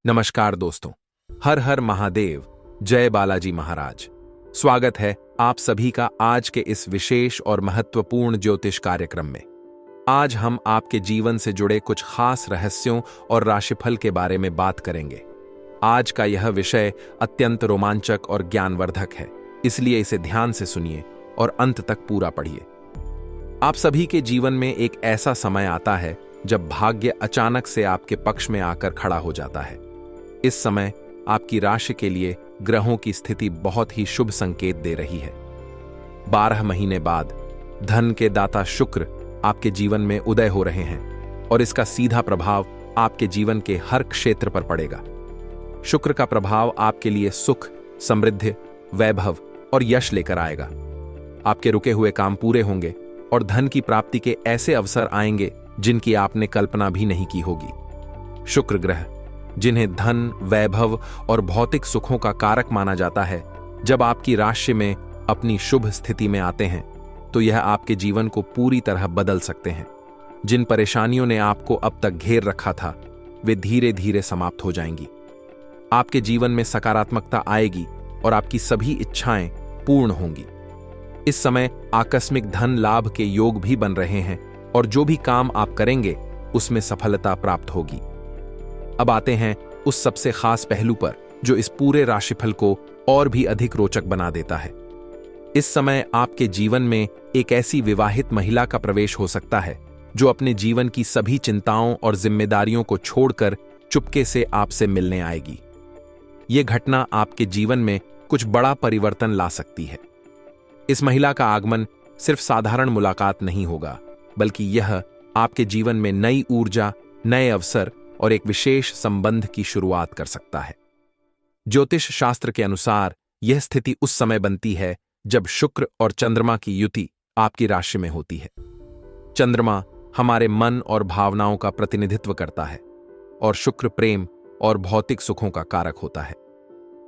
नमस्कार दोस्तों। हर हर महादेव, जय बालाजी महाराज। स्वागत है आप सभी का आज के इस विशेष और महत्वपूर्ण ज्योतिष कार्यक्रम में। आज हम आपके जीवन से जुड़े कुछ खास रहस्यों और राशिफल के बारे में बात करेंगे। आज का यह विषय अत्यंत रोमांचक और ज्ञानवर्धक है, इसलिए इसे ध्यान से सुनिए और अंत तक पूरा पढ़िए। आप सभी के जीवन में एक ऐसा समय आता है जब भाग्य अचानक से आपके पक्ष में आकर खड़ा हो जाता है। इस समय आपकी राशि के लिए ग्रहों की स्थिति बहुत ही शुभ संकेत दे रही है। 12 महीने बाद धन के दाता शुक्र आपके जीवन में उदय हो रहे हैं और इसका सीधा प्रभाव आपके जीवन के हर क्षेत्र पर पड़ेगा। शुक्र का प्रभाव आपके लिए सुख, समृद्धि, वैभव और यश लेकर आएगा। आपके रुके हुए काम पूरे होंगे और धन की प्राप्ति के ऐसे अवसर आएंगे जिनकी आपने कल्पना भी नहीं की होगी। शुक्र ग्रह, जिन्हें धन, वैभव और भौतिक सुखों का कारक माना जाता है, जब आपकी राशि में अपनी शुभ स्थिति में आते हैं तो यह आपके जीवन को पूरी तरह बदल सकते हैं। जिन परेशानियों ने आपको अब तक घेर रखा था, वे धीरे धीरे समाप्त हो जाएंगी। आपके जीवन में सकारात्मकता आएगी और आपकी सभी इच्छाएं पूर्ण होंगी। इस समय आकस्मिक धन लाभ के योग भी बन रहे हैं और जो भी काम आप करेंगे उसमें सफलता प्राप्त होगी। अब आते हैं उस सबसे खास पहलू पर जो इस पूरे राशिफल को और भी अधिक रोचक बना देता है। इस समय आपके जीवन में एक ऐसी विवाहित महिला का प्रवेश हो सकता है जो अपने जीवन की सभी चिंताओं और जिम्मेदारियों को छोड़कर चुपके से आपसे मिलने आएगी। यह घटना आपके जीवन में कुछ बड़ा परिवर्तन ला सकती है। इस महिला का आगमन सिर्फ साधारण मुलाकात नहीं होगा, बल्कि यह आपके जीवन में नई ऊर्जा, नए अवसर और एक विशेष संबंध की शुरुआत कर सकता है। ज्योतिष शास्त्र के अनुसार यह स्थिति उस समय बनती है जब शुक्र और चंद्रमा की युति आपकी राशि में होती है। चंद्रमा हमारे मन और भावनाओं का प्रतिनिधित्व करता है और शुक्र प्रेम और भौतिक सुखों का कारक होता है।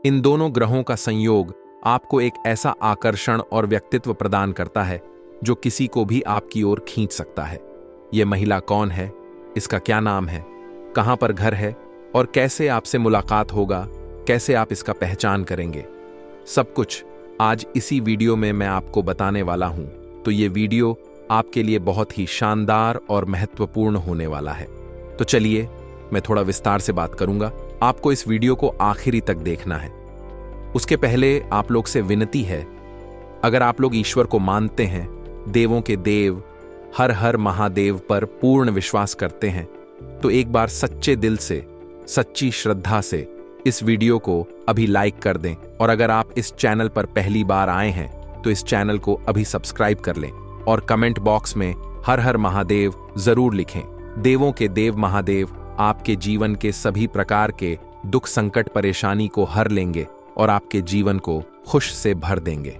इन दोनों ग्रहों का संयोग आपको एक ऐसा आकर्षण और व्यक्तित्व प्रदान करता है जो किसी को भी आपकी ओर खींच सकता है। यह महिला कौन है, इसका क्या नाम है, कहां पर घर है और कैसे आपसे मुलाकात होगा, कैसे आप इसका पहचान करेंगे, सब कुछ आज इसी वीडियो में मैं आपको बताने वाला हूं। तो ये वीडियो आपके लिए बहुत ही शानदार और महत्वपूर्ण होने वाला है। तो चलिए मैं थोड़ा विस्तार से बात करूंगा, आपको इस वीडियो को आखिरी तक देखना है। उसके पहले आप लोग से विनती है, अगर आप लोग ईश्वर को मानते हैं, देवों के देव हर हर महादेव पर पूर्ण विश्वास करते हैं, तो एक बार सच्चे दिल से, सच्ची श्रद्धा से इस वीडियो को अभी लाइक कर दें। और अगर आप इस चैनल पर पहली बार आए हैं तो इस चैनल को अभी सब्सक्राइब कर लें और कमेंट बॉक्स में हर हर महादेव जरूर लिखें। देवों के देव महादेव आपके जीवन के सभी प्रकार के दुख, संकट, परेशानी को हर लेंगे और आपके जीवन को खुश से भर देंगे।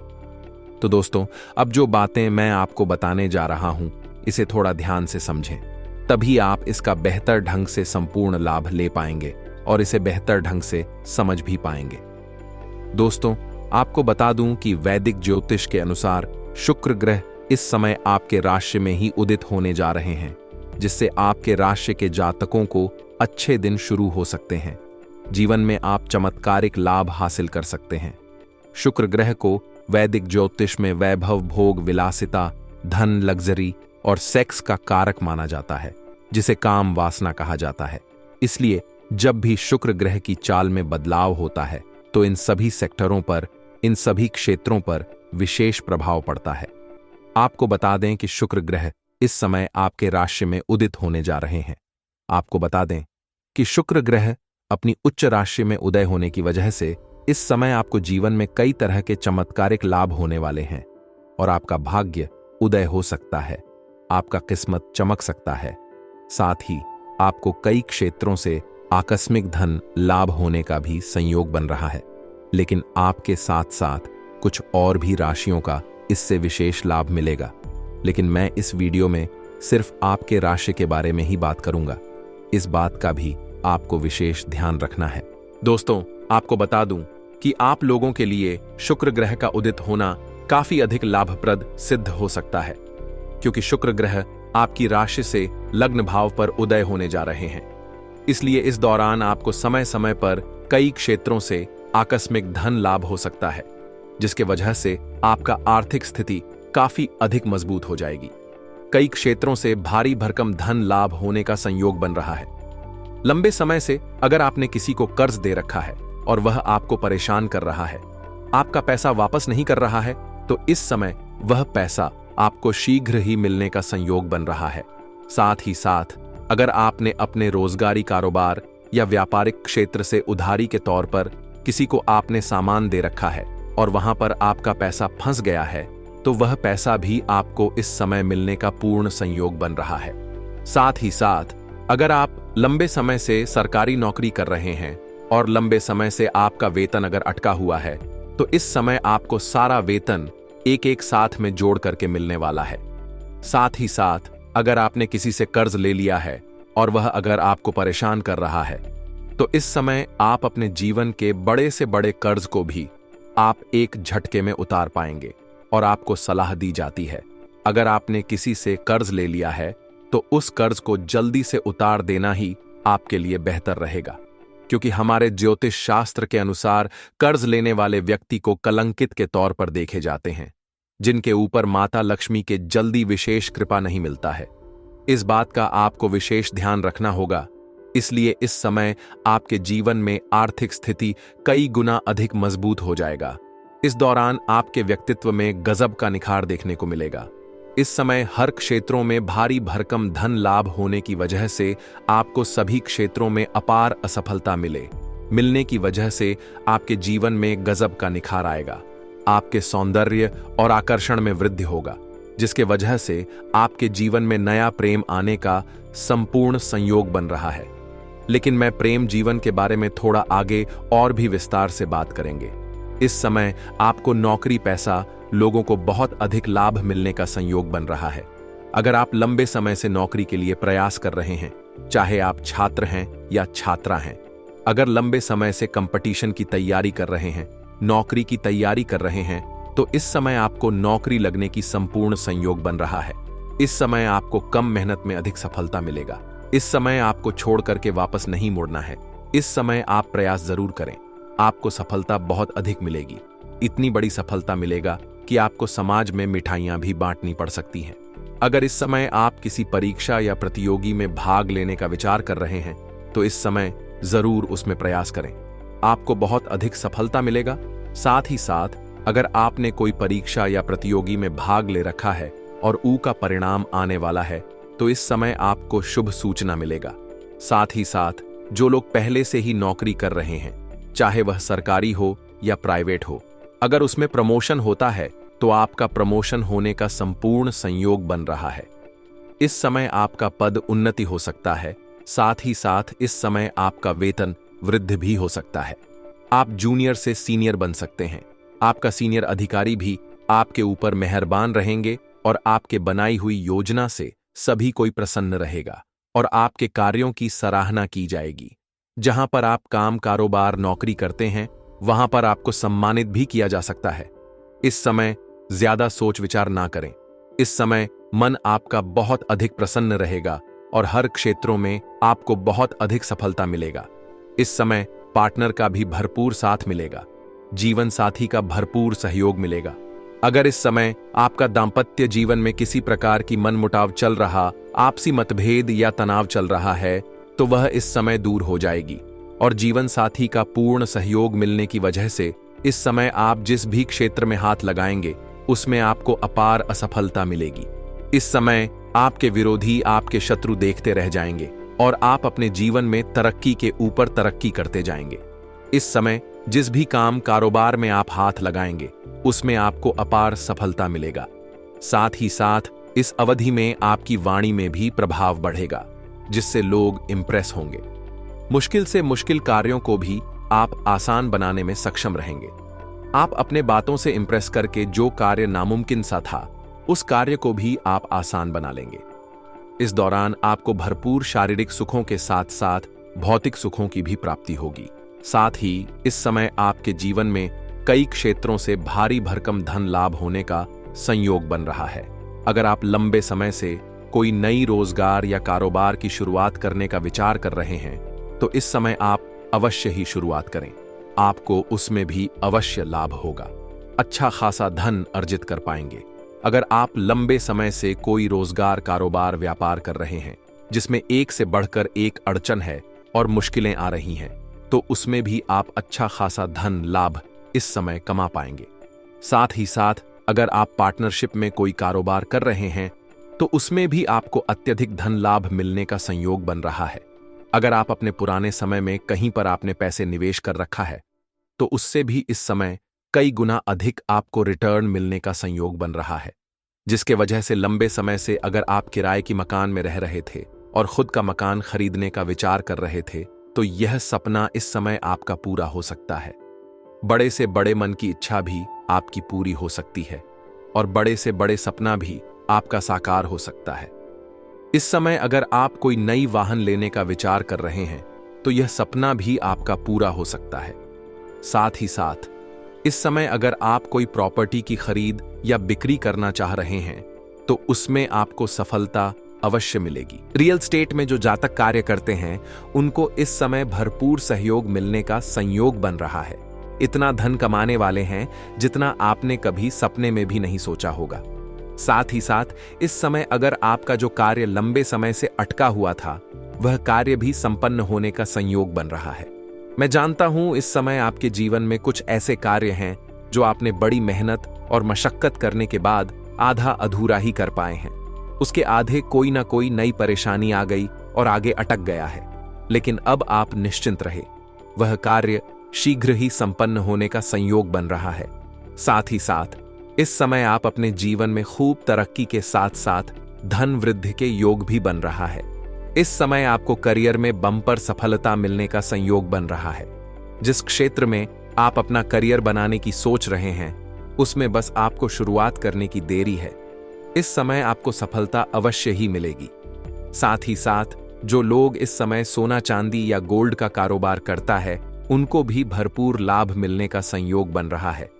तो दोस्तों, अब जो बातें मैं आपको बताने जा रहा हूं, इसे थोड़ा ध्यान से समझें, तभी आप इसका बेहतर ढंग से संपूर्ण लाभ ले पाएंगे और इसे बेहतर ढंग से समझ भी पाएंगे। दोस्तों, आपको बता दूं कि वैदिक ज्योतिष के अनुसार शुक्र ग्रह इस समय आपके राशि में ही उदित होने जा रहे हैं, जिससे आपके राशि के जातकों को अच्छे दिन शुरू हो सकते हैं। जीवन में आप चमत्कारिक लाभ हासिल कर सकते हैं। शुक्र ग्रह को वैदिक ज्योतिष में वैभव, भोग, विलासिता, धन, लग्जरी और सेक्स का कारक माना जाता है, जिसे काम वासना कहा जाता है। इसलिए जब भी शुक्र ग्रह की चाल में बदलाव होता है तो इन सभी सेक्टरों पर, इन सभी क्षेत्रों पर विशेष प्रभाव पड़ता है। आपको बता दें कि शुक्र ग्रह इस समय आपके राशि में उदित होने जा रहे हैं। आपको बता दें कि शुक्र ग्रह अपनी उच्च राशि में उदय होने की वजह से इस समय आपको जीवन में कई तरह के चमत्कारिक लाभ होने वाले हैं और आपका भाग्य उदय हो सकता है, आपका किस्मत चमक सकता है। साथ ही आपको कई क्षेत्रों से आकस्मिक धन लाभ होने का भी संयोग बन रहा है। लेकिन आपके साथ साथ कुछ और भी राशियों का इससे विशेष लाभ मिलेगा। लेकिन मैं इस वीडियो में सिर्फ आपके राशि के बारे में ही बात करूंगा। इस बात का भी आपको विशेष ध्यान रखना है। दोस्तों, आपको बता दूं कि आप लोगों के लिए शुक्र ग्रह का उदित होना काफी अधिक लाभप्रद सिद्ध हो सकता है, क्योंकि शुक्र ग्रह आपकी राशि से लग्न भाव पर उदय होने जा रहे हैं। इसलिए इस दौरान आपको समय समय पर कई क्षेत्रों से आकस्मिक धन लाभ हो सकता है, जिसके वजह से आपका आर्थिक स्थिति काफी अधिक मजबूत हो जाएगी। कई क्षेत्रों से भारी भरकम धन लाभ होने का संयोग बन रहा है। लंबे समय से अगर आपने किसी को कर्ज दे रखा है और वह आपको परेशान कर रहा है, आपका पैसा वापस नहीं कर रहा है, तो इस समय वह पैसा आपको शीघ्र ही मिलने का संयोग बन रहा है। साथ ही साथ अगर आपने अपने रोजगारी कारोबार या व्यापारिक क्षेत्र से उधारी के तौर पर किसी को आपने सामान दे रखा है और वहां पर आपका पैसा फंस गया है, तो वह पैसा भी आपको इस समय मिलने का पूर्ण संयोग बन रहा है। साथ ही साथ अगर आप लंबे समय से सरकारी नौकरी कर रहे हैं और लंबे समय से आपका वेतन अगर अटका हुआ है, तो इस समय आपको सारा वेतन एक साथ में जोड़ करके मिलने वाला है। साथ ही साथ अगर आपने किसी से कर्ज ले लिया है और वह अगर आपको परेशान कर रहा है, तो इस समय आप अपने जीवन के बड़े से बड़े कर्ज को भी आप एक झटके में उतार पाएंगे। और आपको सलाह दी जाती है, अगर आपने किसी से कर्ज ले लिया है तो उस कर्ज को जल्दी से उतार देना ही आपके लिए बेहतर रहेगा, क्योंकि हमारे ज्योतिष शास्त्र के अनुसार कर्ज लेने वाले व्यक्ति को कलंकित के तौर पर देखे जाते हैं, जिनके ऊपर माता लक्ष्मी के जल्दी विशेष कृपा नहीं मिलता है। इस बात का आपको विशेष ध्यान रखना होगा। इसलिए इस समय आपके जीवन में आर्थिक स्थिति कई गुना अधिक मजबूत हो जाएगा। इस दौरान आपके व्यक्तित्व में गजब का निखार देखने को मिलेगा। इस समय हर क्षेत्रों में भारी भरकम धन लाभ होने की वजह से आपको सभी क्षेत्रों में अपार असफलता मिलने की वजह से आपके जीवन में गजब का निखार आएगा। आपके सौंदर्य और आकर्षण में वृद्धि होगा, जिसके वजह से आपके जीवन में नया प्रेम आने का संपूर्ण संयोग बन रहा है। लेकिन मैं प्रेम जीवन के बारे में थोड़ा आगे और भी विस्तार से बात करेंगे। इस समय आपको नौकरी पैसा लोगों को बहुत अधिक लाभ मिलने का संयोग बन रहा है। अगर आप लंबे समय से नौकरी के लिए प्रयास कर रहे हैं, चाहे आप छात्र हैं या छात्रा हैं, अगर लंबे समय से कंपटीशन की तैयारी कर रहे हैं, नौकरी की तैयारी कर रहे हैं, तो इस समय आपको नौकरी लगने की संपूर्ण संयोग बन रहा है। इस समय आपको कम मेहनत में अधिक सफलता मिलेगा। इस समय आपको छोड़ करके वापस नहीं मुड़ना है। इस समय आप प्रयास जरूर करें, आपको सफलता बहुत अधिक मिलेगी। इतनी बड़ी सफलता मिलेगा कि आपको समाज में मिठाइयां भी बांटनी पड़ सकती हैं। अगर इस समय आप किसी परीक्षा या प्रतियोगी में भाग लेने का विचार कर रहे हैं, तो इस समय जरूर उसमें प्रयास करें, आपको बहुत अधिक सफलता मिलेगा। साथ ही साथ अगर आपने कोई परीक्षा या प्रतियोगी में भाग ले रखा है और ऊ का परिणाम आने वाला है, तो इस समय आपको शुभ सूचना मिलेगा। साथ ही साथ जो लोग पहले से ही नौकरी कर रहे हैं, चाहे वह सरकारी हो या प्राइवेट हो, अगर उसमें प्रमोशन होता है तो आपका प्रमोशन होने का संपूर्ण संयोग बन रहा है। इस समय आपका पद उन्नति हो सकता है। साथ ही साथ इस समय आपका वेतन वृद्धि भी हो सकता है। आप जूनियर से सीनियर बन सकते हैं। आपका सीनियर अधिकारी भी आपके ऊपर मेहरबान रहेंगे और आपके बनाई हुई योजना से सभी कोई प्रसन्न रहेगा और आपके कार्यों की सराहना की जाएगी। जहां पर आप काम कारोबार नौकरी करते हैं, वहां पर आपको सम्मानित भी किया जा सकता है। इस समय ज्यादा सोच विचार ना करें। इस समय मन आपका बहुत अधिक प्रसन्न रहेगा और हर क्षेत्रों में आपको बहुत अधिक सफलता मिलेगा। इस समय पार्टनर का भी भरपूर साथ मिलेगा, जीवन साथी का भरपूर सहयोग मिलेगा। अगर इस समय आपका दांपत्य जीवन में किसी प्रकार की मनमुटाव चल रहा, आपसी मतभेद या तनाव चल रहा है, तो वह इस समय दूर हो जाएगी और जीवन साथी का पूर्ण सहयोग मिलने की वजह से इस समय आप जिस भी क्षेत्र में हाथ लगाएंगे, उसमें आपको अपार असफलता मिलेगी। इस समय आपके विरोधी, आपके शत्रु देखते रह जाएंगे और आप अपने जीवन में तरक्की के ऊपर तरक्की करते जाएंगे। इस समय जिस भी काम कारोबार में आप हाथ लगाएंगे, उसमें आपको अपार सफलता मिलेगा। साथ ही साथ इस अवधि में आपकी वाणी में भी प्रभाव बढ़ेगा, जिससे लोग इंप्रेस होंगे। मुश्किल से मुश्किल कार्यों को भी आप आसान बनाने में सक्षम रहेंगे। आप अपने बातों से इंप्रेस करके जो कार्य नामुमकिन सा था, उस कार्य को भी आप आसान बना लेंगे। इस दौरान आपको भरपूर शारीरिक सुखों के साथ साथ भौतिक सुखों की भी प्राप्ति होगी। साथ ही इस समय आपके जीवन में कई क्षेत्रों से भारी भरकम धन लाभ होने का संयोग बन रहा है। अगर आप लंबे समय से कोई नई रोजगार या कारोबार की शुरुआत करने का विचार कर रहे हैं, तो इस समय आप अवश्य ही शुरुआत करें। आपको उसमें भी अवश्य लाभ होगा। अच्छा खासा धन अर्जित कर पाएंगे। अगर आप लंबे समय से कोई रोजगार, कारोबार, व्यापार कर रहे हैं जिसमें एक से बढ़कर एक अड़चन है और मुश्किलें आ रही हैं, तो उसमें भी आप अच्छा खासा धन लाभ इस समय कमा पाएंगे। साथ ही साथ अगर आप पार्टनरशिप में कोई कारोबार कर रहे हैं तो उसमें भी आपको अत्यधिक धन लाभ मिलने का संयोग बन रहा है। अगर आप अपने पुराने समय में कहीं पर आपने पैसे निवेश कर रखा है तो उससे भी इस समय कई गुना अधिक आपको रिटर्न मिलने का संयोग बन रहा है, जिसके वजह से लंबे समय से अगर आप किराए की मकान में रह रहे थे और खुद का मकान खरीदने का विचार कर रहे थे तो यह सपना इस समय आपका पूरा हो सकता है। बड़े से बड़े मन की इच्छा भी आपकी पूरी हो सकती है और बड़े से बड़े सपना भी आपका साकार हो सकता है। इस समय अगर आप कोई नई वाहन लेने का विचार कर रहे हैं तो यह सपना भी आपका पूरा हो सकता है। साथ ही साथ इस समय अगर आप कोई प्रॉपर्टी की खरीद या बिक्री करना चाह रहे हैं तो उसमें आपको सफलता अवश्य मिलेगी। रियल स्टेट में जो जातक कार्य करते हैं उनको इस समय भरपूर सहयोग मिलने का संयोग बन रहा है। इतना धन कमाने वाले हैं जितना आपने कभी सपने में भी नहीं सोचा होगा। साथ ही साथ इस समय अगर आपका जो कार्य लंबे समय से अटका हुआ था वह कार्य भी संपन्न होने का संयोग बन रहा है। मैं जानता हूं इस समय आपके जीवन में कुछ ऐसे कार्य हैं जो आपने बड़ी मेहनत और मशक्कत करने के बाद आधा अधूरा ही कर पाए हैं। उसके आधे कोई ना कोई नई परेशानी आ गई और आगे अटक गया है, लेकिन अब आप निश्चिंत रहे, वह कार्य शीघ्र ही संपन्न होने का संयोग बन रहा है। साथ ही साथ इस समय आप अपने जीवन में खूब तरक्की के साथ साथ धन वृद्धि के योग भी बन रहा है। इस समय आपको करियर में बम्पर सफलता मिलने का संयोग बन रहा है। जिस क्षेत्र में आप अपना करियर बनाने की सोच रहे हैं उसमें बस आपको शुरुआत करने की देरी है। इस समय आपको सफलता अवश्य ही मिलेगी। साथ ही साथ जो लोग इस समय सोना चांदी या गोल्ड का कारोबार करता है उनको भी भरपूर लाभ मिलने का संयोग बन रहा है।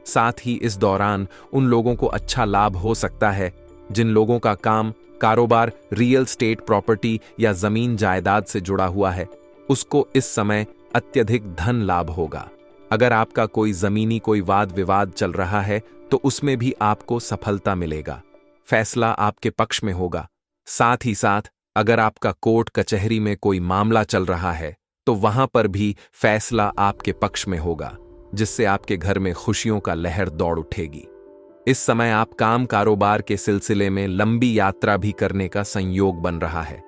साथ ही इस दौरान उन लोगों को अच्छा लाभ हो सकता है जिन लोगों का काम, कारोबार रियल स्टेट प्रॉपर्टी या जमीन जायदाद से जुड़ा हुआ है, उसको इस समय अत्यधिक धन लाभ होगा। अगर आपका कोई जमीनी कोई वाद विवाद चल रहा है तो उसमें भी आपको सफलता मिलेगा, फैसला आपके पक्ष में होगा। साथ ही साथ अगर आपका कोर्ट कचहरी में कोई मामला चल रहा है तो वहां पर भी फैसला आपके पक्ष में होगा, जिससे आपके घर में खुशियों का लहर दौड़ उठेगी। इस समय आप काम कारोबार के सिलसिले में लंबी यात्रा भी करने का संयोग बन रहा है।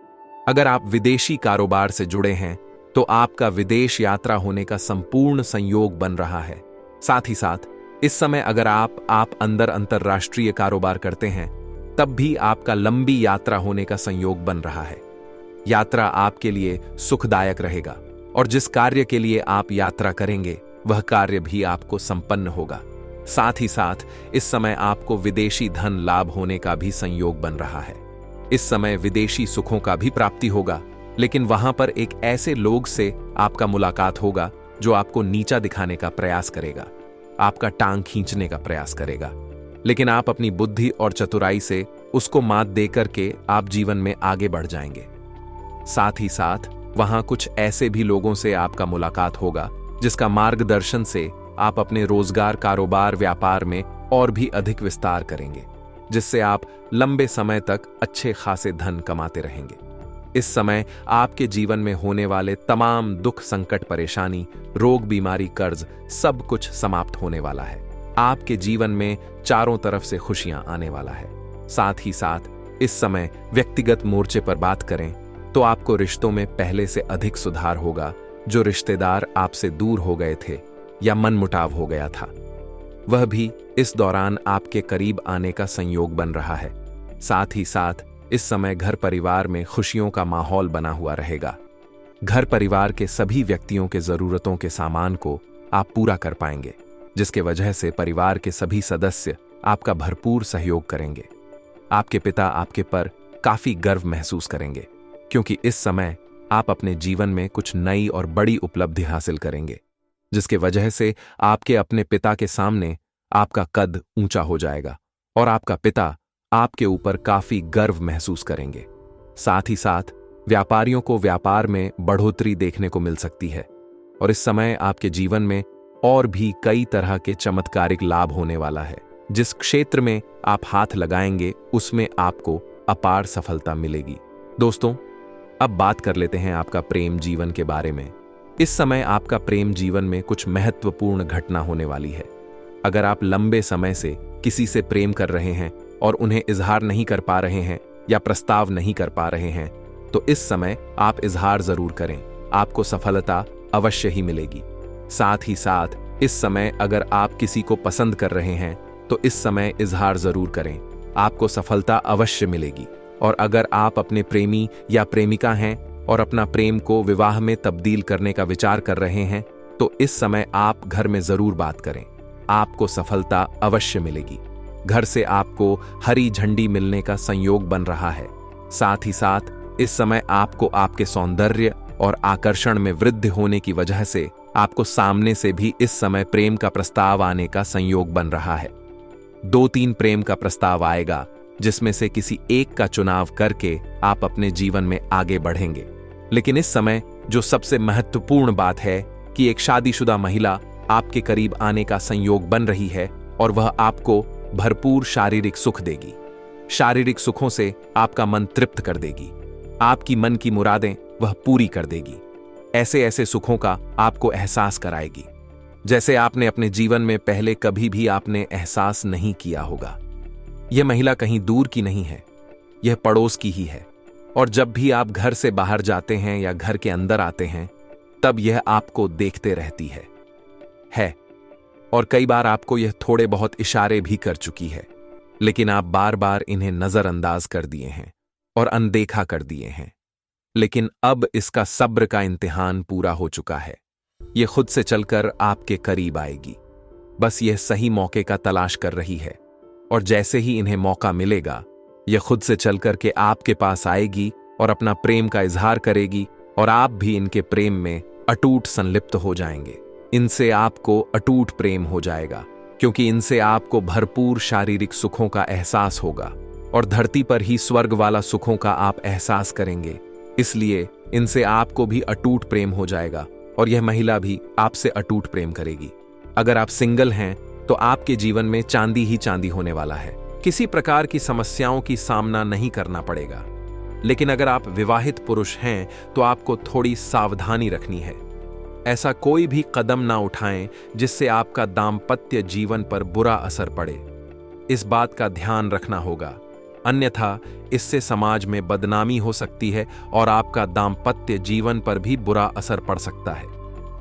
अगर आप विदेशी कारोबार से जुड़े हैं तो आपका विदेश यात्रा होने का संपूर्ण संयोग बन रहा है। साथ ही साथ इस समय अगर आप अंतरराष्ट्रीय कारोबार करते हैं तब भी आपका लंबी यात्रा होने का संयोग बन रहा है। यात्रा आपके लिए सुखदायक रहेगा और जिस कार्य के लिए आप यात्रा करेंगे वह कार्य भी आपको संपन्न होगा। साथ ही साथ इस समय आपको विदेशी धन लाभ होने का भी संयोग बन रहा है। इस समय विदेशी सुखों का भी प्राप्ति होगा, लेकिन वहां पर एक ऐसे लोग से आपका मुलाकात होगा जो आपको नीचा दिखाने का प्रयास करेगा, आपका टांग खींचने का प्रयास करेगा, लेकिन आप अपनी बुद्धि और चतुराई से उसको मात देकर के आप जीवन में आगे बढ़ जाएंगे। साथ ही साथ वहां कुछ ऐसे भी लोगों से आपका मुलाकात होगा जिसका मार्गदर्शन से आप अपने रोजगार, कारोबार, व्यापार में और भी अधिक विस्तार करेंगे, जिससे आप लंबे समय तक अच्छे खासे धन कमाते रहेंगे। इस समय आपके जीवन में होने वाले तमाम दुख, संकट, परेशानी, रोग, बीमारी, कर्ज सब कुछ समाप्त होने वाला है। आपके जीवन में चारों तरफ से खुशियां आने वाला है। साथ ही साथ इस समय व्यक्तिगत मोर्चे पर बात करें तो आपको रिश्तों में पहले से अधिक सुधार होगा। जो रिश्तेदार आपसे दूर हो गए थे या मनमुटाव हो गया था वह भी इस दौरान आपके करीब आने का संयोग बन रहा है। साथ ही साथ इस समय घर परिवार में खुशियों का माहौल बना हुआ रहेगा। घर परिवार के सभी व्यक्तियों के जरूरतों के सामान को आप पूरा कर पाएंगे, जिसके वजह से परिवार के सभी सदस्य आपका भरपूर सहयोग करेंगे। आपके पिता आपके पर काफी गर्व महसूस करेंगे, क्योंकि इस समय आप अपने जीवन में कुछ नई और बड़ी उपलब्धि हासिल करेंगे, जिसके वजह से आपके अपने पिता के सामने आपका कद ऊंचा हो जाएगा और आपका पिता आपके ऊपर काफी गर्व महसूस करेंगे। साथ ही साथ व्यापारियों को व्यापार में बढ़ोतरी देखने को मिल सकती है और इस समय आपके जीवन में और भी कई तरह के चमत्कारिक लाभ होने वाला है। जिस क्षेत्र में आप हाथ लगाएंगे उसमें आपको अपार सफलता मिलेगी। दोस्तों, अब बात कर लेते हैं आपका प्रेम जीवन के बारे में। इस समय आपका प्रेम जीवन में कुछ महत्वपूर्ण घटना होने वाली है। अगर आप लंबे समय से किसी से प्रेम कर रहे हैं और उन्हें इजहार नहीं कर पा रहे हैं या प्रस्ताव नहीं कर पा रहे हैं, तो इस समय आप इजहार जरूर करें, आपको सफलता अवश्य ही मिलेगी। साथ ही साथ इस समय अगर आप किसी को पसंद कर रहे हैं तो इस समय इजहार जरूर करें, आपको सफलता अवश्य मिलेगी। और अगर आप अपने प्रेमी या प्रेमिका हैं और अपना प्रेम को विवाह में तब्दील करने का विचार कर रहे हैं, तो इस समय आप घर में जरूर बात करें, आपको सफलता अवश्य मिलेगी। घर से आपको हरी झंडी मिलने का संयोग बन रहा है। साथ ही साथ इस समय आपको आपके सौंदर्य और आकर्षण में वृद्धि होने की वजह से आपको सामने से भी इस समय प्रेम का प्रस्ताव आने का संयोग बन रहा है। 2-3 प्रेम का प्रस्ताव आएगा, जिसमें से किसी एक का चुनाव करके आप अपने जीवन में आगे बढ़ेंगे। लेकिन इस समय जो सबसे महत्वपूर्ण बात है कि एक शादीशुदा महिला आपके करीब आने का संयोग बन रही है और वह आपको भरपूर शारीरिक सुख देगी। शारीरिक सुखों से आपका मन तृप्त कर देगी, आपकी मन की मुरादें वह पूरी कर देगी। ऐसे ऐसे सुखों का आपको एहसास कराएगी जैसे आपने अपने जीवन में पहले कभी भी आपने एहसास नहीं किया होगा। यह महिला कहीं दूर की नहीं है, यह पड़ोस की ही है। और जब भी आप घर से बाहर जाते हैं या घर के अंदर आते हैं, तब यह आपको देखते रहती है। और कई बार आपको यह थोड़े बहुत इशारे भी कर चुकी है, लेकिन आप बार बार इन्हें नजरअंदाज कर दिए हैं और अनदेखा कर दिए हैं। लेकिन अब इसका सब्र का इम्तिहान पूरा हो चुका है। यह खुद से चलकर आपके करीब आएगी। बस यह सही मौके का तलाश कर रही है और जैसे ही इन्हें मौका मिलेगा, यह खुद से चलकर के आपके पास आएगी और अपना प्रेम का इजहार करेगी और आप भी इनके प्रेम में अटूट संलिप्त हो जाएंगे। इनसे आपको अटूट प्रेम हो जाएगा क्योंकि इनसे आपको भरपूर शारीरिक सुखों का एहसास होगा और धरती पर ही स्वर्ग वाला सुखों का आप एहसास करेंगे। इसलिए इनसे आपको भी अटूट प्रेम हो जाएगा और यह महिला भी आपसे अटूट प्रेम करेगी। अगर आप सिंगल हैं तो आपके जीवन में चांदी ही चांदी होने वाला है। किसी प्रकार की समस्याओं की सामना नहीं करना पड़ेगा। लेकिन अगर आप विवाहित पुरुष हैं तो आपको थोड़ी सावधानी रखनी है। ऐसा कोई भी कदम ना उठाएं जिससे आपका दाम्पत्य जीवन पर बुरा असर पड़े। इस बात का ध्यान रखना होगा, अन्यथा इससे समाज में बदनामी हो सकती है और आपका दाम्पत्य जीवन पर भी बुरा असर पड़ सकता है।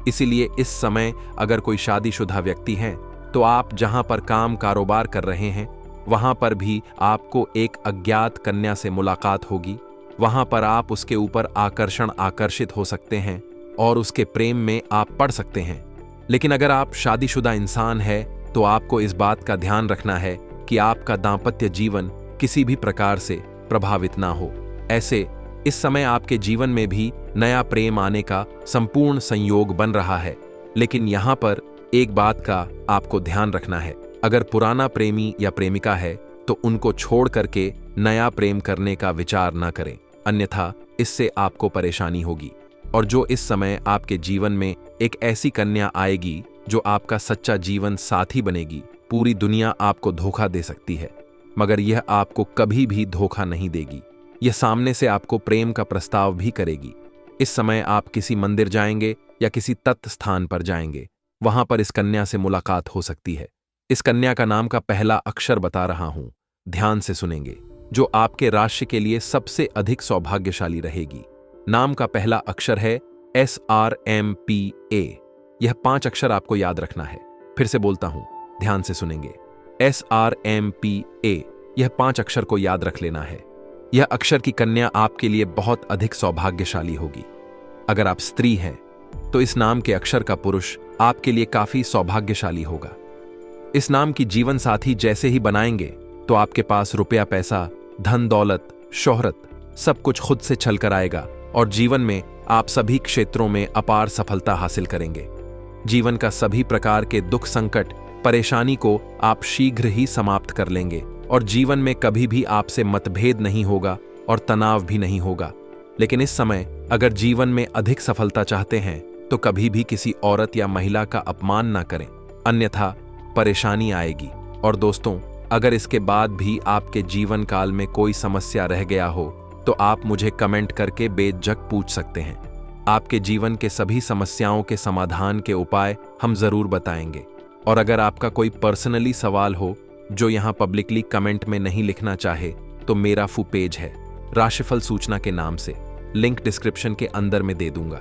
इसीलिए इस समय अगर कोई शादीशुदा व्यक्ति हैं तो आप जहां पर काम कारोबार कर रहे हैं वहां पर भी आपको एक अज्ञात कन्या से मुलाकात होगी। वहां पर आप उसके ऊपर आकर्षित हो सकते हैं और उसके प्रेम में आप पड़ सकते हैं। लेकिन अगर आप शादीशुदा इंसान है तो आपको इस बात का ध्यान रखना है कि आपका दाम्पत्य जीवन किसी भी प्रकार से प्रभावित ना हो। ऐसे इस समय आपके जीवन में भी नया प्रेम आने का संपूर्ण संयोग बन रहा है। लेकिन यहाँ पर एक बात का आपको ध्यान रखना है, अगर पुराना प्रेमी या प्रेमिका है तो उनको छोड़ करके नया प्रेम करने का विचार ना करें, अन्यथा इससे आपको परेशानी होगी। और जो इस समय आपके जीवन में एक ऐसी कन्या आएगी जो आपका सच्चा जीवन साथी बनेगी। पूरी दुनिया आपको धोखा दे सकती है मगर यह आपको कभी भी धोखा नहीं देगी। यह सामने से आपको प्रेम का प्रस्ताव भी करेगी। इस समय आप किसी मंदिर जाएंगे या किसी तत्व स्थान पर जाएंगे, वहां पर इस कन्या से मुलाकात हो सकती है। इस कन्या का नाम का पहला अक्षर बता रहा हूं, ध्यान से सुनेंगे, जो आपके राशि के लिए सबसे अधिक सौभाग्यशाली रहेगी। नाम का पहला अक्षर है SRMPA। यह 5 अक्षर आपको याद रखना है। फिर से बोलता हूं, ध्यान से सुनेंगे, SRMPA। यह 5 अक्षर को याद रख लेना है। यह अक्षर की कन्या आपके लिए बहुत अधिक सौभाग्यशाली होगी। अगर आप स्त्री हैं तो इस नाम के अक्षर का पुरुष आपके लिए काफी सौभाग्यशाली होगा। इस नाम की जीवन साथी जैसे ही बनाएंगे तो आपके पास रुपया पैसा, धन दौलत, शोहरत सब कुछ खुद से छल कर आएगा और जीवन में आप सभी क्षेत्रों में अपार सफलता हासिल करेंगे। जीवन का सभी प्रकार के दुख, संकट, परेशानी को आप शीघ्र ही समाप्त कर लेंगे और जीवन में कभी भी आपसे मतभेद नहीं होगा और तनाव भी नहीं होगा। लेकिन इस समय अगर जीवन में अधिक सफलता चाहते हैं तो कभी भी किसी औरत या महिला का अपमान ना करें, अन्यथा परेशानी आएगी। और दोस्तों, अगर इसके बाद भी आपके जीवन काल में कोई समस्या रह गया हो तो आप मुझे कमेंट करके बेझिझक पूछ सकते हैं। आपके जीवन के सभी समस्याओं के समाधान के उपाय हम जरूर बताएंगे। और अगर आपका कोई पर्सनली सवाल हो जो यहाँ पब्लिकली कमेंट में नहीं लिखना चाहे तो मेरा पेज है राशिफल सूचना के नाम से, लिंक डिस्क्रिप्शन के अंदर में दे दूंगा।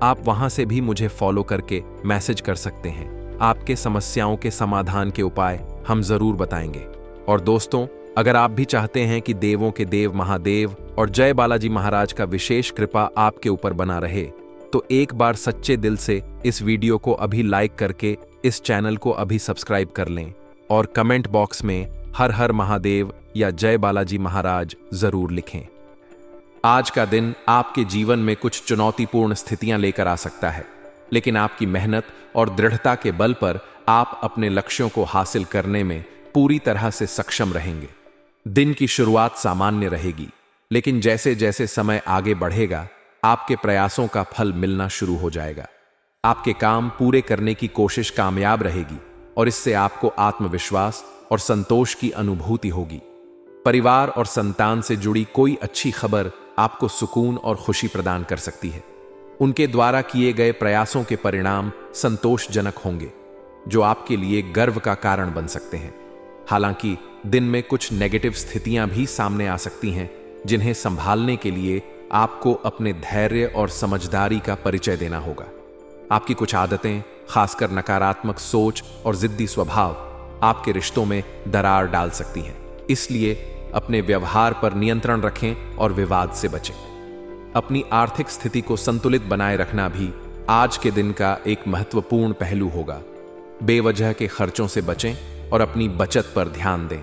आप वहां से भी मुझे फॉलो करके मैसेज कर सकते हैं। आपके समस्याओं के समाधान के उपाय हम जरूर बताएंगे। और दोस्तों, अगर आप भी चाहते हैं कि देवों के देव महादेव और जय बालाजी महाराज का विशेष कृपा आपके ऊपर बना रहे, तो एक बार सच्चे दिल से इस वीडियो को अभी लाइक करके इस चैनल को अभी सब्सक्राइब कर लें और कमेंट बॉक्स में हर हर महादेव या जय बालाजी महाराज जरूर लिखें। आज का दिन आपके जीवन में कुछ चुनौतीपूर्ण स्थितियां लेकर आ सकता है, लेकिन आपकी मेहनत और दृढ़ता के बल पर आप अपने लक्ष्यों को हासिल करने में पूरी तरह से सक्षम रहेंगे। दिन की शुरुआत सामान्य रहेगी, लेकिन जैसे जैसे समय आगे बढ़ेगा आपके प्रयासों का फल मिलना शुरू हो जाएगा। आपके काम पूरे करने की कोशिश कामयाब रहेगी और इससे आपको आत्मविश्वास और संतोष की अनुभूति होगी। परिवार और संतान से जुड़ी कोई अच्छी खबर आपको सुकून और खुशी प्रदान कर सकती है। उनके द्वारा किए गए प्रयासों के परिणाम संतोषजनक होंगे, जो आपके लिए गर्व का कारण बन सकते हैं। हालांकि दिन में कुछ नेगेटिव स्थितियां भी सामने आ सकती हैं, जिन्हें संभालने के लिए आपको अपने धैर्य और समझदारी का परिचय देना होगा। आपकी कुछ आदतें, खासकर नकारात्मक सोच और जिद्दी स्वभाव, आपके रिश्तों में दरार डाल सकती हैं। इसलिए अपने व्यवहार पर नियंत्रण रखें और विवाद से बचें। अपनी आर्थिक स्थिति को संतुलित बनाए रखना भी आज के दिन का एक महत्वपूर्ण पहलू होगा। बेवजह के खर्चों से बचें और अपनी बचत पर ध्यान दें।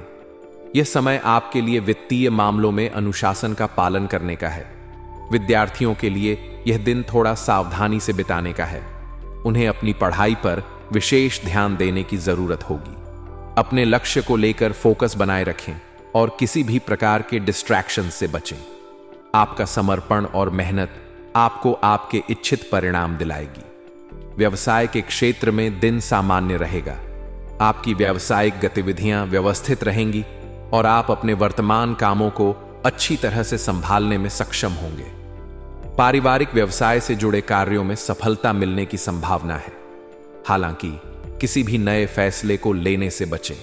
यह समय आपके लिए वित्तीय मामलों में अनुशासन का पालन करने का है। विद्यार्थियों के लिए यह दिन थोड़ा सावधानी से बिताने का है। उन्हें अपनी पढ़ाई पर विशेष ध्यान देने की जरूरत होगी। अपने लक्ष्य को लेकर फोकस बनाए रखें और किसी भी प्रकार के डिस्ट्रैक्शन से बचें। आपका समर्पण और मेहनत आपको आपके इच्छित परिणाम दिलाएगी। व्यवसाय के क्षेत्र में दिन सामान्य रहेगा। आपकी व्यावसायिक गतिविधियां व्यवस्थित रहेंगी और आप अपने वर्तमान कामों को अच्छी तरह से संभालने में सक्षम होंगे। पारिवारिक व्यवसाय से जुड़े कार्यों में सफलता मिलने की संभावना है। हालांकि किसी भी नए फैसले को लेने से बचें।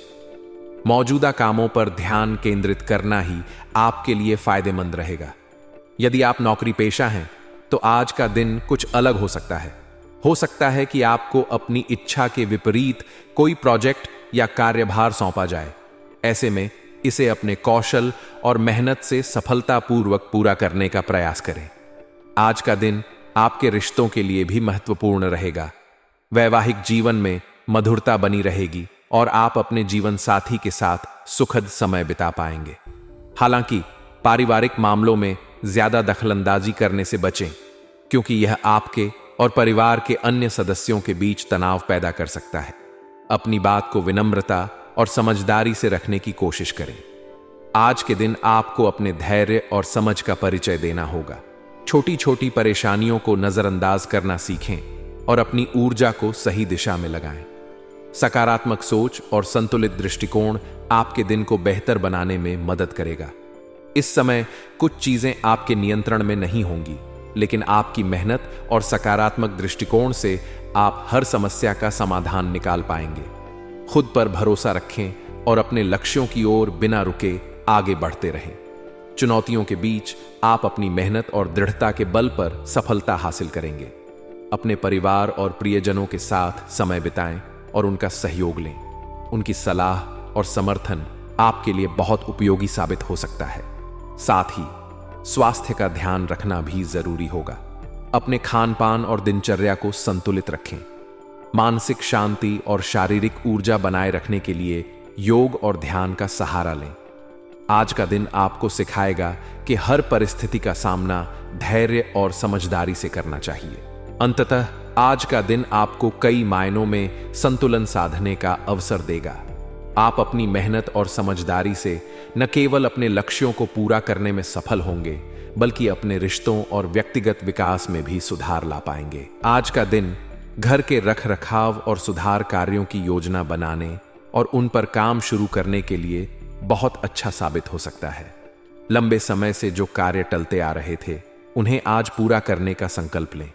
मौजूदा कामों पर ध्यान केंद्रित करना ही आपके लिए फायदेमंद रहेगा। यदि आप नौकरी पेशा हैं तो आज का दिन कुछ अलग हो सकता है। हो सकता है कि आपको अपनी इच्छा के विपरीत कोई प्रोजेक्ट या कार्यभार सौंपा जाए। ऐसे में इसे अपने कौशल और मेहनत से सफलतापूर्वक पूरा करने का प्रयास करें। आज का दिन आपके रिश्तों के लिए भी महत्वपूर्ण रहेगा। वैवाहिक जीवन में मधुरता बनी रहेगी और आप अपने जीवन साथी के साथ सुखद समय बिता पाएंगे। हालांकि पारिवारिक मामलों में ज्यादा दखलंदाजी करने से बचें, क्योंकि यह आपके और परिवार के अन्य सदस्यों के बीच तनाव पैदा कर सकता है। अपनी बात को विनम्रता और समझदारी से रखने की कोशिश करें। आज के दिन आपको अपने धैर्य और समझ का परिचय देना होगा। छोटी छोटी परेशानियों को नजरअंदाज करना सीखें और अपनी ऊर्जा को सही दिशा में लगाएं। सकारात्मक सोच और संतुलित दृष्टिकोण आपके दिन को बेहतर बनाने में मदद करेगा। इस समय कुछ चीजें आपके नियंत्रण में नहीं होंगी, लेकिन आपकी मेहनत और सकारात्मक दृष्टिकोण से आप हर समस्या का समाधान निकाल पाएंगे। खुद पर भरोसा रखें और अपने लक्ष्यों की ओर बिना रुके आगे बढ़ते रहें। चुनौतियों के बीच आप अपनी मेहनत और दृढ़ता के बल पर सफलता हासिल करेंगे। अपने परिवार और प्रियजनों के साथ समय बिताएं और उनका सहयोग लें। उनकी सलाह और समर्थन आपके लिए बहुत उपयोगी साबित हो सकता है। साथ ही स्वास्थ्य का ध्यान रखना भी जरूरी होगा। अपने खान पान और दिनचर्या को संतुलित रखें। मानसिक शांति और शारीरिक ऊर्जा बनाए रखने के लिए योग और ध्यान का सहारा लें। आज का दिन आपको सिखाएगा कि हर परिस्थिति का सामना धैर्य और समझदारी से करना चाहिए। अंततः आज का दिन आपको कई मायनों में संतुलन साधने का अवसर देगा। आप अपनी मेहनत और समझदारी से न केवल अपने लक्ष्यों को पूरा करने में सफल होंगे, बल्कि अपने रिश्तों और व्यक्तिगत विकास में भी सुधार ला पाएंगे। आज का दिन घर के रखरखाव और सुधार कार्यों की योजना बनाने और उन पर काम शुरू करने के लिए बहुत अच्छा साबित हो सकता है। लंबे समय से जो कार्य टलते आ रहे थे, उन्हें आज पूरा करने का संकल्प लें।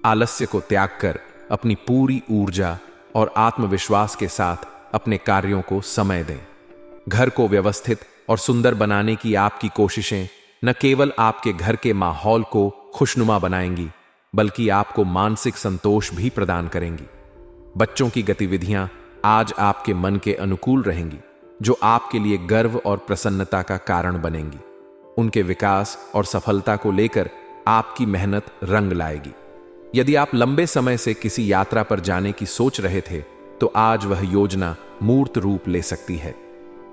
आलस्य को त्याग कर अपनी पूरी ऊर्जा और आत्मविश्वास के साथ अपने कार्यों को समय दें। घर को व्यवस्थित और सुंदर बनाने की आपकी कोशिशें न केवल आपके घर के माहौल को खुशनुमा बनाएंगी, बल्कि आपको मानसिक संतोष भी प्रदान करेंगी। बच्चों की गतिविधियां आज आपके मन के अनुकूल रहेंगी, जो आपके लिए गर्व और प्रसन्नता का कारण बनेंगी। उनके विकास और सफलता को लेकर आपकी मेहनत रंग लाएगी। यदि आप लंबे समय से किसी यात्रा पर जाने की सोच रहे थे, तो आज वह योजना मूर्त रूप ले सकती है।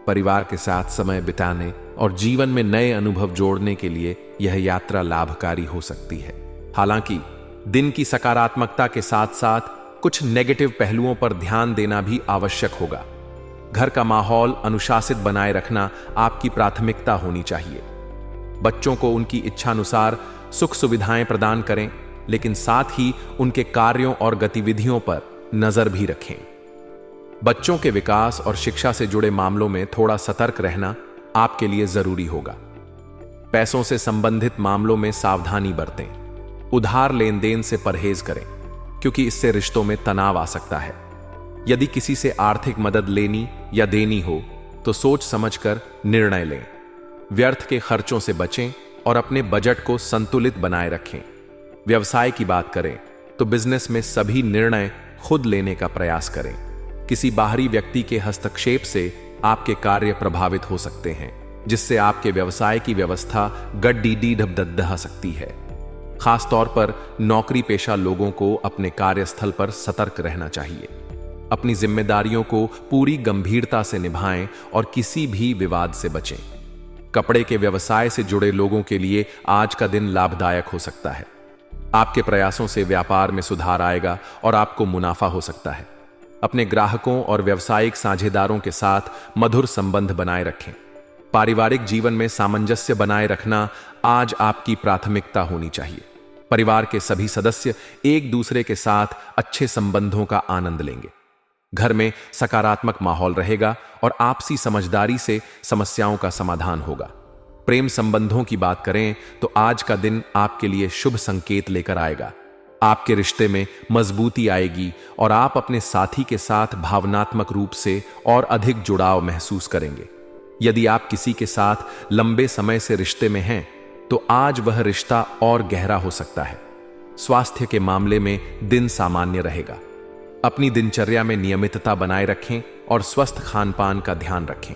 परिवार के साथ समय बिताने और जीवन में नए अनुभव जोड़ने के लिए यह यात्रा लाभकारी हो सकती है। हालांकि दिन की सकारात्मकता के साथ साथ कुछ नेगेटिव पहलुओं पर ध्यान देना भी आवश्यक होगा। घर का माहौल अनुशासित बनाए रखना आपकी प्राथमिकता होनी चाहिए। बच्चों को उनकी इच्छानुसार सुख सुविधाएं प्रदान करें, लेकिन साथ ही उनके कार्यों और गतिविधियों पर नजर भी रखें। बच्चों के विकास और शिक्षा से जुड़े मामलों में थोड़ा सतर्क रहना आपके लिए जरूरी होगा। पैसों से संबंधित मामलों में सावधानी बरतें। उधार लेन देन से परहेज करें, क्योंकि इससे रिश्तों में तनाव आ सकता है। यदि किसी से आर्थिक मदद लेनी या देनी हो, तो सोच समझकर निर्णय लें। व्यर्थ के खर्चों से बचें और अपने बजट को संतुलित बनाए रखें। व्यवसाय की बात करें तो बिजनेस में सभी निर्णय खुद लेने का प्रयास करें। किसी बाहरी व्यक्ति के हस्तक्षेप से आपके कार्य प्रभावित हो सकते हैं, जिससे आपके व्यवसाय की व्यवस्था गड्डी ढबदह सकती है। खासतौर पर नौकरी पेशा लोगों को अपने कार्यस्थल पर सतर्क रहना चाहिए। अपनी जिम्मेदारियों को पूरी गंभीरता से निभाएं और किसी भी विवाद से बचें। कपड़े के व्यवसाय से जुड़े लोगों के लिए आज का दिन लाभदायक हो सकता है। आपके प्रयासों से व्यापार में सुधार आएगा और आपको मुनाफा हो सकता है। अपने ग्राहकों और व्यावसायिक साझेदारों के साथ मधुर संबंध बनाए रखें। पारिवारिक जीवन में सामंजस्य बनाए रखना आज आपकी प्राथमिकता होनी चाहिए। परिवार के सभी सदस्य एक दूसरे के साथ अच्छे संबंधों का आनंद लेंगे। घर में सकारात्मक माहौल रहेगा और आपसी समझदारी से समस्याओं का समाधान होगा। प्रेम संबंधों की बात करें तो आज का दिन आपके लिए शुभ संकेत लेकर आएगा। आपके रिश्ते में मजबूती आएगी और आप अपने साथी के साथ भावनात्मक रूप से और अधिक जुड़ाव महसूस करेंगे। यदि आप किसी के साथ लंबे समय से रिश्ते में हैं, तो आज वह रिश्ता और गहरा हो सकता है। स्वास्थ्य के मामले में दिन सामान्य रहेगा। अपनी दिनचर्या में नियमितता बनाए रखें और स्वस्थ खानपान का ध्यान रखें।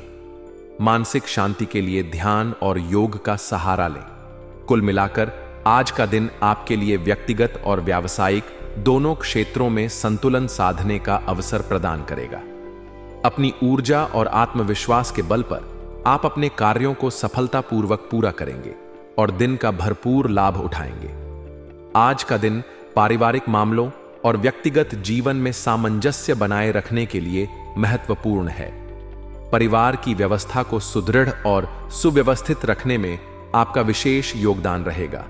मानसिक शांति के लिए ध्यान और योग का सहारा लें। कुल मिलाकर आज का दिन आपके लिए व्यक्तिगत और व्यावसायिक दोनों क्षेत्रों में संतुलन साधने का अवसर प्रदान करेगा। अपनी ऊर्जा और आत्मविश्वास के बल पर आप अपने कार्यों को सफलतापूर्वक पूरा करेंगे और दिन का भरपूर लाभ उठाएंगे। आज का दिन पारिवारिक मामलों और व्यक्तिगत जीवन में सामंजस्य बनाए रखने के लिए महत्वपूर्ण है। परिवार की व्यवस्था को सुदृढ़ और सुव्यवस्थित रखने में आपका विशेष योगदान रहेगा।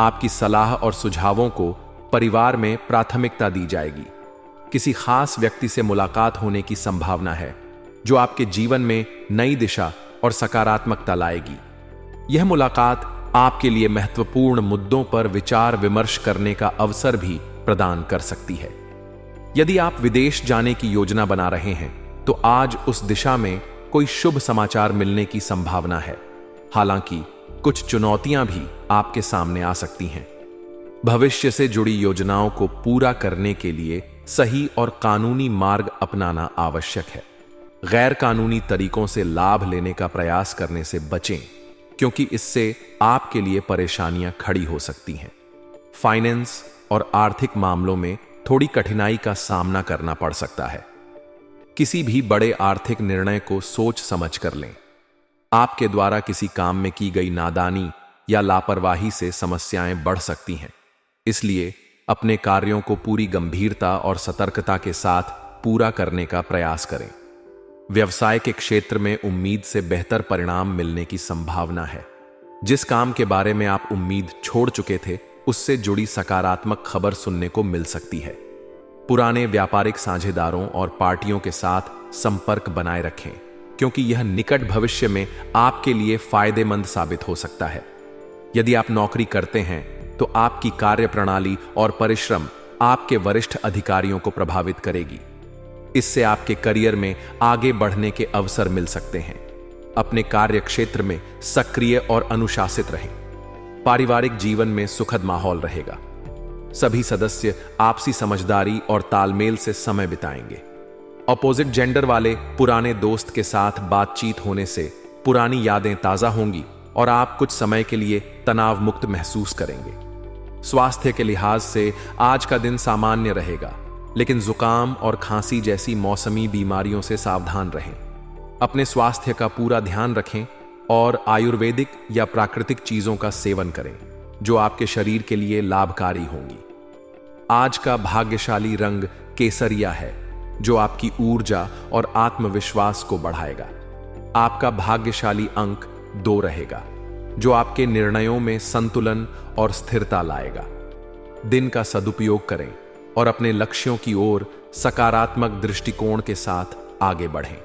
आपकी सलाह और सुझावों को परिवार में प्राथमिकता दी जाएगी। किसी खास व्यक्ति से मुलाकात होने की संभावना है, जो आपके जीवन में नई दिशा और सकारात्मकता लाएगी। यह मुलाकात आपके लिए महत्वपूर्ण मुद्दों पर विचार विमर्श करने का अवसर भी प्रदान कर सकती है। यदि आप विदेश जाने की योजना बना रहे हैं, तो आज उस दिशा में कोई शुभ समाचार मिलने की संभावना है। हालांकि कुछ चुनौतियां भी आपके सामने आ सकती हैं। भविष्य से जुड़ी योजनाओं को पूरा करने के लिए सही और कानूनी मार्ग अपनाना आवश्यक है। गैर कानूनी तरीकों से लाभ लेने का प्रयास करने से बचें, क्योंकि इससे आपके लिए परेशानियां खड़ी हो सकती हैं। फाइनेंस और आर्थिक मामलों में थोड़ी कठिनाई का सामना करना पड़ सकता है। किसी भी बड़े आर्थिक निर्णय को सोच समझ कर लें। आपके द्वारा किसी काम में की गई नादानी या लापरवाही से समस्याएं बढ़ सकती हैं। इसलिए अपने कार्यों को पूरी गंभीरता और सतर्कता के साथ पूरा करने का प्रयास करें। व्यवसाय के क्षेत्र में उम्मीद से बेहतर परिणाम मिलने की संभावना है। जिस काम के बारे में आप उम्मीद छोड़ चुके थे, उससे जुड़ी सकारात्मक खबर सुनने को मिल सकती है। पुराने व्यापारिक साझेदारों और पार्टियों के साथ संपर्क बनाए रखें, क्योंकि यह निकट भविष्य में आपके लिए फायदेमंद साबित हो सकता है। यदि आप नौकरी करते हैं तो आपकी कार्यप्रणाली और परिश्रम आपके वरिष्ठ अधिकारियों को प्रभावित करेगी। इससे आपके करियर में आगे बढ़ने के अवसर मिल सकते हैं। अपने कार्य क्षेत्र में सक्रिय और अनुशासित रहें। पारिवारिक जीवन में सुखद माहौल रहेगा। सभी सदस्य आपसी समझदारी और तालमेल से समय बिताएंगे। अपोजिट जेंडर वाले पुराने दोस्त के साथ बातचीत होने से पुरानी यादें ताजा होंगी और आप कुछ समय के लिए तनाव मुक्त महसूस करेंगे। स्वास्थ्य के लिहाज से आज का दिन सामान्य रहेगा, लेकिन जुकाम और खांसी जैसी मौसमी बीमारियों से सावधान रहें। अपने स्वास्थ्य का पूरा ध्यान रखें और आयुर्वेदिक या प्राकृतिक चीजों का सेवन करें, जो आपके शरीर के लिए लाभकारी होंगी। आज का भाग्यशाली रंग केसरिया है, जो आपकी ऊर्जा और आत्मविश्वास को बढ़ाएगा। आपका भाग्यशाली अंक 2 रहेगा, जो आपके निर्णयों में संतुलन और स्थिरता लाएगा। दिन का सदुपयोग करें और अपने लक्ष्यों की ओर सकारात्मक दृष्टिकोण के साथ आगे बढ़ें।